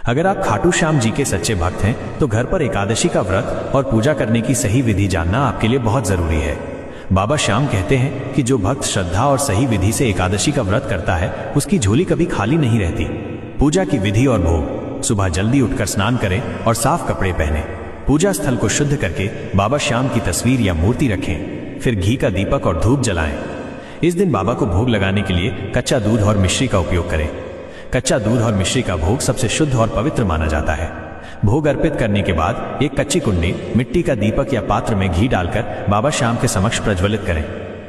अगर आप खाटू श्याम जी के सच्चे भक्त हैं तो घर पर एकादशी का व्रत और पूजा करने की सही विधि जानना आपके लिए बहुत जरूरी है। बाबा श्याम कहते हैं कि जो भक्त श्रद्धा और सही विधि से एकादशी का व्रत करता है उसकी झोली कभी खाली नहीं रहती। पूजा की विधि और भोग। सुबह जल्दी उठकर स्नान करें और साफ कपड़े पहने। पूजा स्थल को शुद्ध करके बाबा श्याम की तस्वीर या मूर्ति रखें। फिर घी का दीपक और धूप जलाएं। इस दिन बाबा को भोग लगाने के लिए कच्चा दूध और मिश्री का उपयोग करें। कच्चा दूध और मिश्री का भोग सबसे शुद्ध और पवित्र माना जाता है। भोग अर्पित करने के बाद एक कच्ची कुंडी, मिट्टी का दीपक या पात्र में घी डालकर बाबा श्याम के समक्ष प्रज्वलित करें।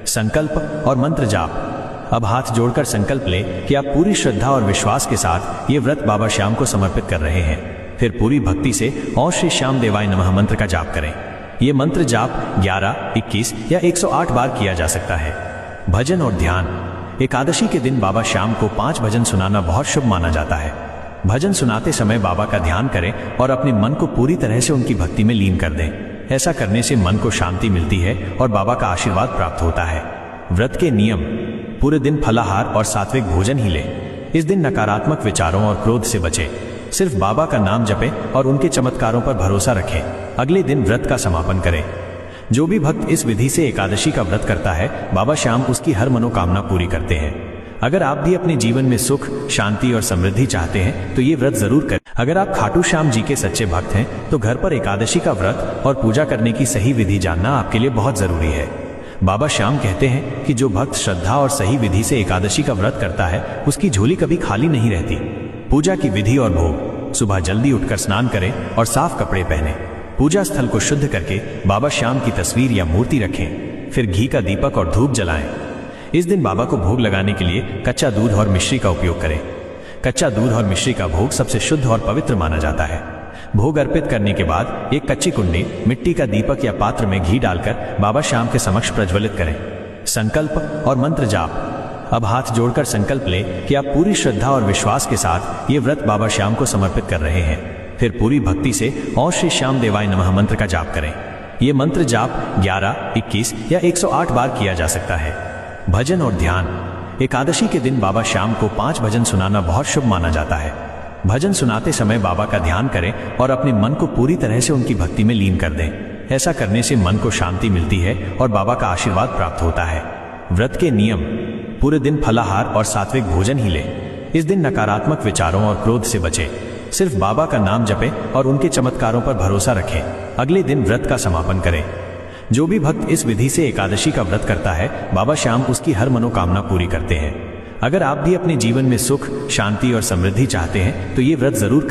संकल्प और मंत्र जाप। अब हाथ जोड़कर संकल्प लें कि आप पूरी श्रद्धा और विश्वास के साथ ये व्रत बाबा श्याम को समर्पित कर रहे हैं। फिर पूरी भक्ति से ओम श्री श्याम देवाय नमः मंत्र का जाप करें। ये मंत्र जाप 11, 21 या 108 बार किया जा सकता है। भजन और ध्यान। एकादशी के दिन बाबा श्याम को 5 भजन सुनाना बहुत शुभ माना जाता है। भजन सुनाते समय बाबा का ध्यान करें और अपने मन को पूरी तरह से उनकी भक्ति में लीन कर दें। ऐसा करने से मन को शांति मिलती है और बाबा का आशीर्वाद प्राप्त होता है। व्रत के नियम। पूरे दिन फलाहार और सात्विक भोजन ही लें। इस दिन नकारात्मक विचारों और क्रोध से बचें। सिर्फ बाबा का नाम जपें और उनके चमत्कारों पर भरोसा रखें। अगले दिन व्रत का समापन करें। जो भी भक्त इस विधि से एकादशी का व्रत करता है बाबा श्याम उसकी हर मनोकामना पूरी करते हैं। अगर आप भी अपने जीवन में सुख, शांति और समृद्धि चाहते हैं तो ये व्रत जरूर करें। अगर आप खाटू श्याम जी के सच्चे भक्त हैं तो घर पर एकादशी का व्रत और पूजा करने की सही विधि जानना आपके लिए बहुत जरूरी है। बाबा श्याम कहते हैं कि जो भक्त श्रद्धा और सही विधि से एकादशी का व्रत करता है उसकी झोली कभी खाली नहीं रहती। पूजा की विधि और भोग। सुबह जल्दी उठकर स्नान करें और साफ कपड़े पहने। पूजा स्थल को शुद्ध करके बाबा श्याम की तस्वीर या मूर्ति रखें। फिर घी का दीपक और धूप जलाएं। इस दिन बाबा को भोग लगाने के लिए कच्चा दूध और मिश्री का उपयोग करें। कच्चा दूध और मिश्री का भोग सबसे शुद्ध और पवित्र माना जाता है। भोग अर्पित करने के बाद एक कच्ची कुंडी, मिट्टी का दीपक या पात्र में घी डालकर बाबा श्याम के समक्ष प्रज्वलित करें। संकल्प और मंत्र जाप। अब हाथ जोड़कर संकल्प लें कि आप पूरी श्रद्धा और विश्वास के साथ ये व्रत बाबा श्याम को समर्पित कर रहे हैं। फिर पूरी भक्ति से ओम श्री श्याम देवाय नमः मंत्र का जाप करें। ये मंत्र जाप 11, 21 या 108 बार किया जा सकता है। भजन और ध्यान। एकादशी के दिन बाबा श्याम को 5 भजन सुनाना बहुत शुभ माना जाता है। भजन सुनाते समय बाबा का ध्यान करें और अपने मन को पूरी तरह से उनकी भक्ति में लीन कर दें। ऐसा करने से मन को शांति मिलती है और बाबा का आशीर्वाद प्राप्त होता है। व्रत के नियम। पूरे दिन फलाहार और सात्विक भोजन ही लें। इस दिन नकारात्मक विचारों और क्रोध से बचें। सिर्फ बाबा का नाम जपें और उनके चमत्कारों पर भरोसा रखें। अगले दिन व्रत का समापन करें। जो भी भक्त इस विधि से एकादशी का व्रत करता है बाबा श्याम उसकी हर मनोकामना पूरी करते हैं। अगर आप भी अपने जीवन में सुख, शांति और समृद्धि चाहते हैं तो ये व्रत जरूर करें।